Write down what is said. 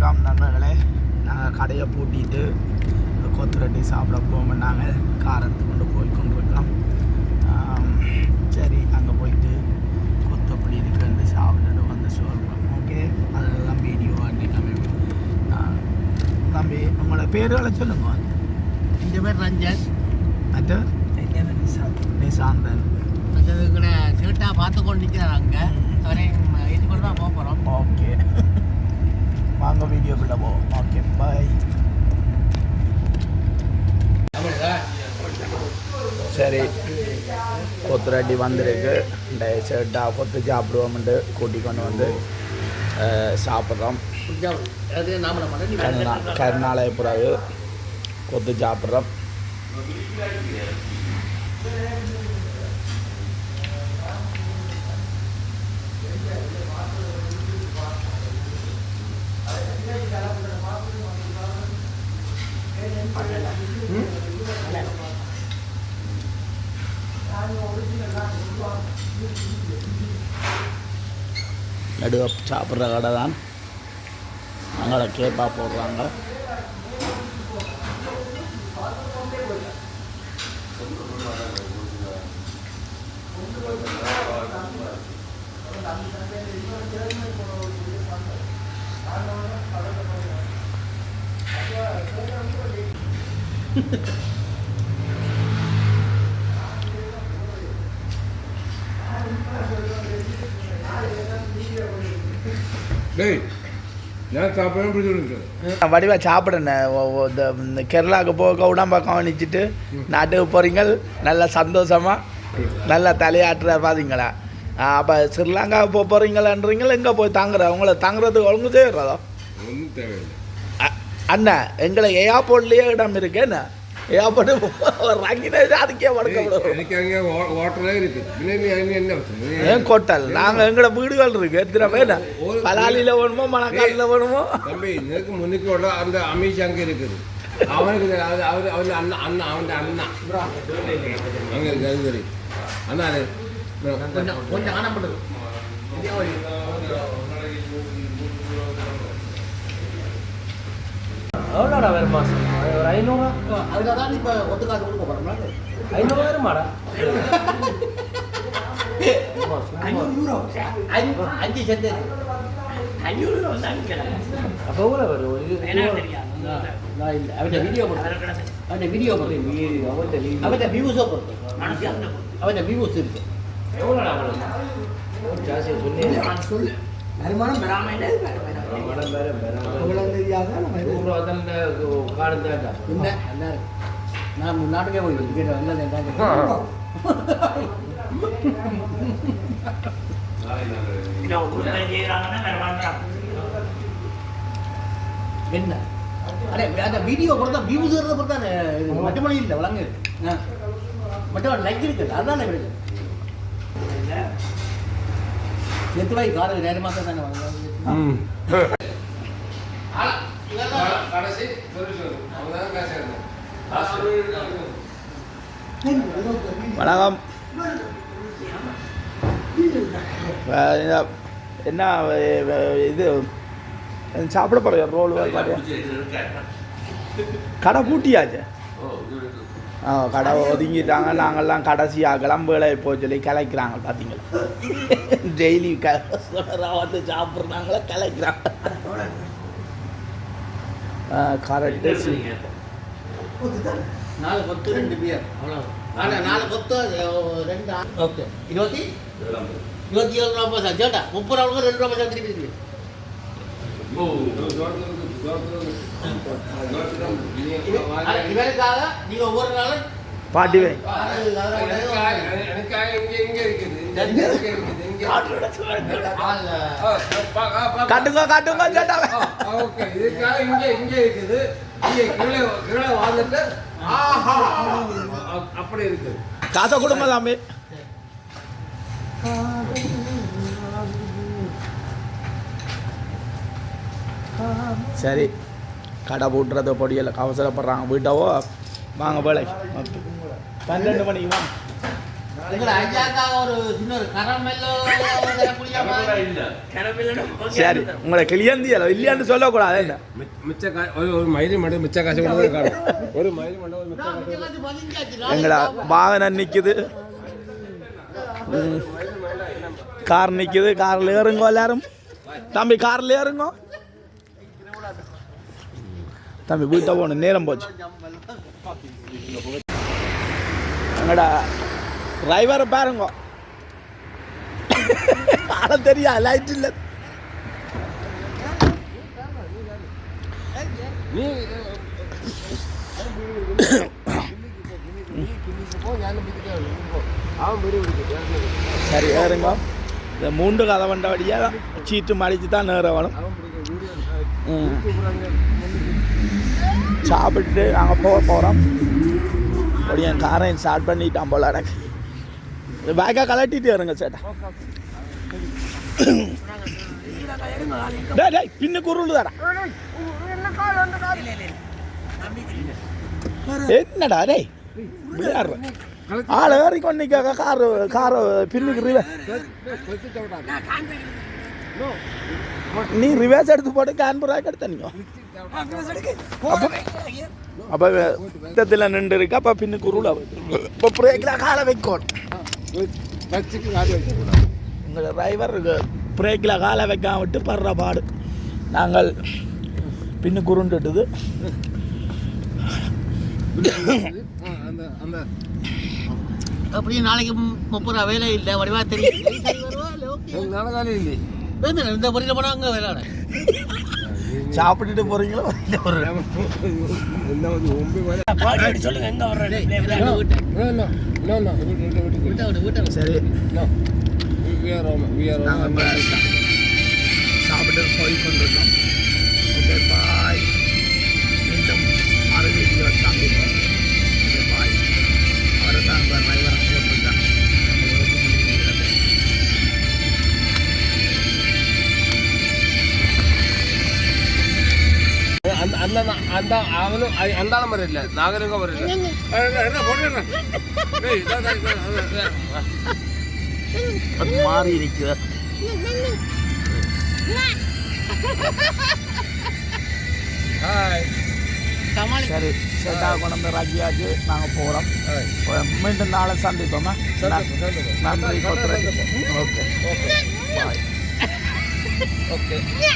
வணக்கம் நண்பர்களே. நாங்கள் கடையை பூட்டிட்டு கொத்துரட்டி சாப்பிட போவோம். நாங்கள் கார் எடுத்து கொண்டு போய் கொண்டிருக்கோம். சரி, அங்கே போயிட்டு கொத்தப்படி இருக்குன்னு சாப்பிட்டுட்டு வந்து சொல்கிறோம். ஓகே, அதெல்லாம் வீடியோ எல்லாமே. தம்பி, உங்களோட பேர்களை சொல்லுங்க. என் பேர் ரஞ்சன். மற்ற நிசாந்தன். மற்றவங்க சீட்டாக பார்த்து கொண்டு நிற்கிறாங்க. அவரையும் இது கூட தான் போக போகிறோம். ஓகே, வாங்க வீடியோக்குள்ளே போவோம். ஓகே, பாய். சரி, கொத்துரட்டி வந்திருக்கு. இந்த ஷர்ட்டாக கொத்து சாப்பிடுவோம்ட்டு கூட்டி கொண்டு வந்து சாப்பிட்றோம். கருநாளைய பிறகு கொத்து சாப்பிட்றோம். நடுவ சாப்பிட்ற கடை தான். அங்கே கேப்பா போடுறாங்க. வடிவா சாப்பிடுறேன். இந்த கேரளாவுக்கு போக உடம்பா கவனிச்சுட்டு நாட்டுக்கு போகிறீங்க. நல்லா சந்தோஷமா நல்லா தலையாட்டுற பார்த்தீங்களா? அப்போ ஸ்ரீலங்காவுக்கு போக போகிறீங்களான்றீங்களா? எங்கே போய் தாங்குற உங்களை தாங்குறதுக்கு ஒழுங்கு தேவைறதோ அண்ணா? எங்களை ஏர்போர்ட்லேயே இடம் இருக்கேன்னு ஏர்போர்ட்டு அதுக்கே ஏன் கோட்டல் நாங்கள் எங்களோட வீடுகள் இருக்கு. எத்தனை பேர் பலாலியில் வேணுமோ மணக்காலில் வேணுமோ? முன்னுக்கு அந்த அமித்ஷா அங்கே இருக்குது. அவனுக்கு அவர் அண்ணா அண்ணா அவன் அண்ணா அங்கே இருக்கு. அது சரி அண்ணா கொஞ்சம் ஆனப்படுது. எவ்வளோடா வேறு மாதம்? ஒரு 500. அதில் தான் இப்போ ஒத்துக்காது கொடுக்க போகிறோம்னா 500 வருமாடா? 5 சென்ட் 500 அப்போ எவ்வளோ வரும்? நான் இல்லை அவன் வீடியோ போடுறேன். அவன் வீடியோ போடுறேன். அவன் வியூஸோ போடுறேன். அவன் வியூஸ் இருக்கு. எவ்வளோடா அவ்வளோ ஜாஸ்தியாக சொல்லி வருமானம் பெறாமல் நான் முன்னாட்டுக்கே போய் என்ன அடே அந்த வீடியோ பொறுத்தா வியூஸ் பொறுத்தா மட்டுமொழி இல்லை வழங்கு மட்டும் லைக் இருக்குது. அதுதான் கிடையாது. எத்து ரூபாய் காரு நேரமாக தானே வணக்கம். என்ன இது சாப்பிட போகிற ரோல் கடை பூட்டியாச்சு. கடை ஒதுங்கிட்டாங்க. நாங்கள்லாம் கடைசியாக கிளம்புகளை இப்போ சொல்லி கலைக்கிறாங்க. பார்த்தீங்களா? டெய்லி வந்து சாப்பிட்றாங்களா கலைக்கிறாங்க. கரெக்டு. 4 கொத்து 2 பியர் அவ்வளோ. 4 கொத்து 2 ஓகே 27 ரூபா சார். சேட்டா 30 ரூபா 2 ரூபா சார் திருப்பி திருப்பி. இவருக்காக நீங்க ஒவ்வொரு நாளும் பாட்டி வை காட்டுங்க காட்டுங்க சேட்டா. ஓகே, இதுக்காக இங்கே இங்கே இருக்குது. இங்கே கீழே வாழ்ந்துட்டு அப்படி இருக்குது. காசை கொடுங்க சாமி. சரி, கடை போட்டுறது பொடியில் அவசரப்படுறாங்க. வீட்டாவோ வாங்க வேலைக்கு 12 மணிக்கு வாங்க. உங்களை ஐயாக்கா ஒரு சின்ன ஒரு கரமெல்லோ சரி உங்களை கிளியந்தியல இல்லையான்னு சொல்லக்கூடாது என்ன மிச்ச ஒரு மயிலி மட்டும் மிச்ச காசு கூட காணும் ஒரு மயிலி மட்டும் ஒரு மிச்ச காசு எங்கடா வாகனம் நிற்குது கார் நிற்குது காரில் ஏறுங்கோ எல்லாரும் தம்பி காரில் ஏறுங்கோ தம்பி வீட்டை போகணும் நேரம் போச்சு எங்கடா டிரைவரை பாருங்க ஆள தெரியா லைட் இல்லை நீ சரி ஏறுங்க இந்த 3 கதை வந்த வழியாக சீட்டு மடித்து தான் நேர வேணும் சாப்பிட்டு நாங்கள் போகிறோம் அப்படி என் காரை ஸ்டார்ட் பண்ணிட்டான் போல எனக்கு பேக்காக கலட்டிட்டு வருங்க சேட்டா டேய் பின்னுக்கு உருள் தரேன் என்னடா டேய் விளையாடுற ஆள் ஏறி கொண்டிக்காக காரு பின்னுக்கு நீ ரிவேர்ஸ் எடுத்து போட்டு கேன்புராக்கு எடுத்த நீங்க அப்போ யுத்தத்தில் நின்று இருக்கு அப்போ பின்னுக்கு உருள் இப்போ பிரேக்கில் காலை வைக்கணும் உங்கள் டிரைவர் பிரேக்கில் காலை வைக்காம விட்டு படுற பாடு நாங்கள் பின்னுக்கு உருண்டுட்டுது அப்படியே நாளைக்கு 30 ரூபா வேலை இல்லை வடிவா தெரியும் நாளைக்காலே இல்லை இந்த பொருள் போனால் அங்கே வேலை சாப்பிட்டுட்டு போறீங்களோ சொல்லுங்க எங்க சரி சாப்பிட்டு போய் கொண்டிருக்கோம் ஓகே பாய் மீண்டும் மறுபடியும் சந்திப்போம் ஓகே பாய் அவரை தான் டிரைவரை போட்டிருக்காங்க அந்த அவனும் அந்தாலும் வரையில நாகரிகம் வரையில அது மாறி இருக்குது சரி சேட்டாக கொண்டு ராக்கியாச்சு நாங்கள் போகிறோம் மீண்டும் நாளை சந்திப்போமா நன்றி ஓகே ஓகே